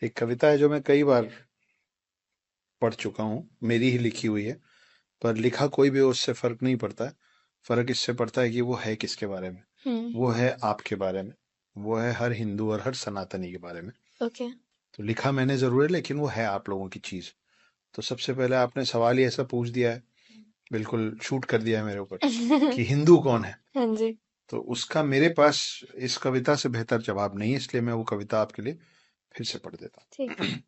एक कविता है जो मैं कई बार पढ़ चुका हूँ, मेरी ही लिखी हुई है। पर लिखा कोई भी हो उससे फर्क नहीं पड़ता है। फर्क इससे पड़ता है कि वो है किसके बारे में। हम्म। वो है आपके बारे में। वो है हर हिंदू और हर सनातनी के बारे में। ओके। तो लिखा मैंने जरूर है, लेकिन वो है आप लोगों की चीज। तो सबसे पहले आपने सवाल ही ऐसा पूछ दिया है, बिल्कुल शूट कर दिया है मेरे ऊपर, कि हिंदू कौन है। हाँ जी। तो उसका मेरे पास इस कविता से बेहतर जवाब नहीं है, इसलिए मैं वो कविता आपके लिए फिर से पढ़ देता ठीक है। हूँ।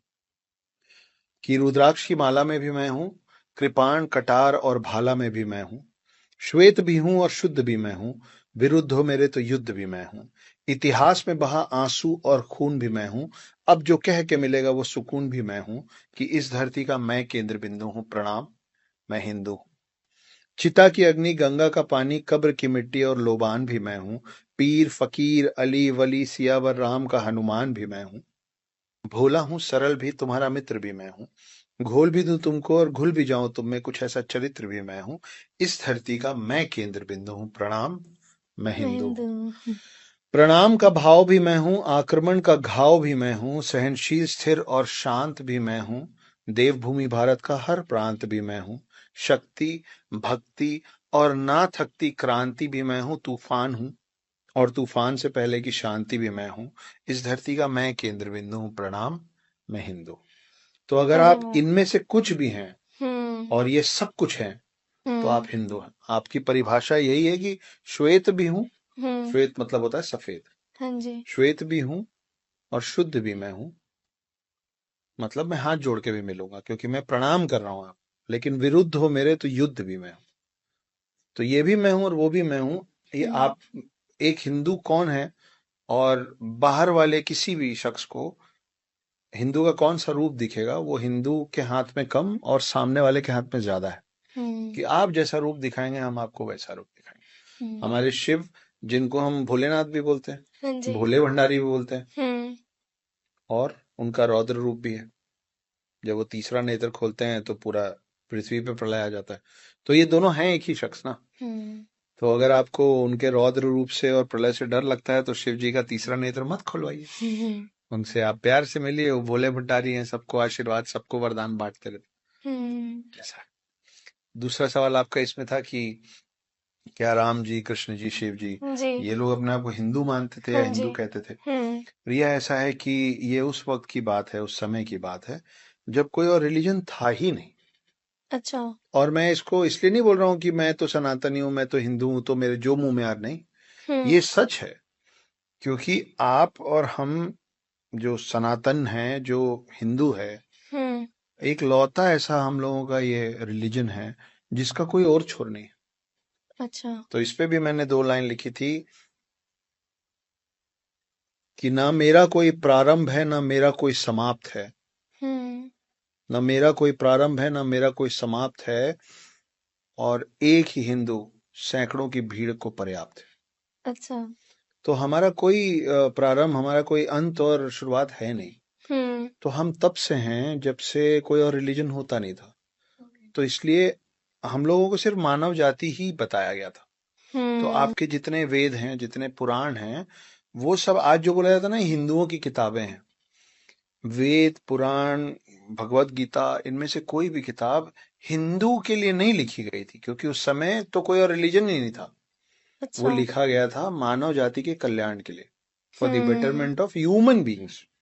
कि रुद्राक्ष की माला में भी मैं हूँ, कृपाण कटार और भाला में भी मैं हूँ, श्वेत भी हूँ और शुद्ध भी मैं हूँ, विरुद्ध हो मेरे तो युद्ध भी मैं हूँ, इतिहास में बहा आंसू और खून भी मैं हूँ, अब जो कह के मिलेगा वो सुकून भी मैं हूँ, कि इस धरती का मैं केंद्र बिंदु हूँ, प्रणाम मैं हिंदू हूँ। चिता की अग्नि, गंगा का पानी, कब्र की मिट्टी और लोबान भी मैं हूँ, पीर फकीर अली वली सियावर राम का हनुमान भी मैं हूँ, भोला हूँ सरल भी तुम्हारा मित्र भी मैं हूँ, घोल भी दूं तुमको और घुल भी जाऊं तुम में, कुछ ऐसा चरित्र भी मैं हूँ, इस धरती का मैं केंद्र बिंदु हूँ, प्रणाम मैं मैं हिंदू हिंदू हूँ। हूँ। प्रणाम का भाव भी मैं हूँ, आक्रमण का घाव भी मैं हूँ, सहनशील स्थिर और शांत भी मैं हूँ, देवभूमि भारत का हर प्रांत भी मैं हूँ, शक्ति भक्ति और ना थकती क्रांति भी मैं हूँ, तूफान हूँ और तूफान से पहले की शांति भी मैं हूँ, इस धरती का मैं केंद्र बिंदु हूँ, प्रणाम मैं हिंदू। तो अगर अरे आप वाह। इनमें से कुछ भी हैं हम्म। और ये सब कुछ हैं, तो आप हम्म। हिंदू हैं। आपकी परिभाषा यही है कि श्वेत भी हूं, हम्म। श्वेत मतलब होता है सफेद, हाँ जी। श्वेत भी हूं और शुद्ध भी मैं हूं, मतलब मैं हाथ जोड़ के भी मिलूंगा क्योंकि मैं प्रणाम कर रहा हूं आप, लेकिन विरुद्ध हो मेरे तो युद्ध भी मैं हूं। तो ये भी मैं हूं और वो भी मैं हूं। ये हम्म। आप, एक हिंदू कौन है, और बाहर वाले किसी भी शख्स को हिंदू का कौन सा रूप दिखेगा, वो हिंदू के हाथ में कम और सामने वाले के हाथ में ज्यादा है। हम्म। कि आप जैसा रूप दिखाएंगे हम आपको वैसा रूप दिखाएंगे। हम्म। हमारे शिव, जिनको हम भोलेनाथ भी बोलते हाँ हैं, जी। भोले भंडारी भी बोलते हैं, हम्म। और उनका रौद्र रूप भी है। जब वो तीसरा नेत्र खोलते हैं तो पूरा पृथ्वी पे प्रलय आ जाता है। तो ये दोनों हैं एक ही शख्स ना। हम्म। तो अगर आपको उनके रौद्र रूप से और प्रलय से डर लगता है तो शिव जी का तीसरा नेत्र मत खुलवाइए। हम्म। उनसे आप प्यार से मिलिए, वो भोले भंडारी हैं, सबको आशीर्वाद, सबको वरदान बांटते हम्म। रहते। ऐसा। दूसरा सवाल आपका इसमें था कि क्या राम जी, कृष्ण जी, शिव जी, जी। ये लोग अपने आप को हिंदू मानते थे या हाँ जी। हिंदू कहते थे। हम्म। रिया, ऐसा है कि ये उस वक्त की बात है, उस समय की बात है जब कोई और रिलीजन था ही नहीं। अच्छा। और मैं इसको इसलिए नहीं बोल रहा हूँ कि मैं तो सनातनी हूँ, मैं तो हिंदू हूँ, तो मेरे जो मुंह में आ, नहीं, हम्म। ये सच है। क्योंकि आप और हम जो सनातन हैं, जो हिंदू है, हम्म। एक लौता ऐसा हम लोगों का ये रिलीजन है जिसका कोई और छोर नहीं। अच्छा। तो इस पे भी मैंने दो लाइन लिखी थी कि ना मेरा कोई प्रारंभ है ना मेरा कोई समाप्त है, हम्म। ना मेरा कोई प्रारंभ है ना मेरा कोई समाप्त है, और एक ही हिंदू सैकड़ों की भीड़ को पर्याप्त है। अच्छा। तो हमारा कोई प्रारंभ, हमारा कोई अंत और शुरुआत है नहीं। हम्म। तो हम तब से हैं जब से कोई और रिलीजन होता नहीं था। तो इसलिए हम लोगों को सिर्फ मानव जाति ही बताया गया था। तो हम्म। आपके जितने वेद हैं, जितने पुराण हैं, वो सब आज जो बोला जाता है ना हिंदुओं की किताबें हैं। वेद पुराण, भगवत गीता, इनमें से कोई भी किताब हिंदू के लिए नहीं लिखी गई थी, क्योंकि उस समय तो कोई और रिलीजन ही नहीं था। वो अच्छा। लिखा गया था मानव जाति के कल्याण के लिए, for the hmm. Betterment of human beings.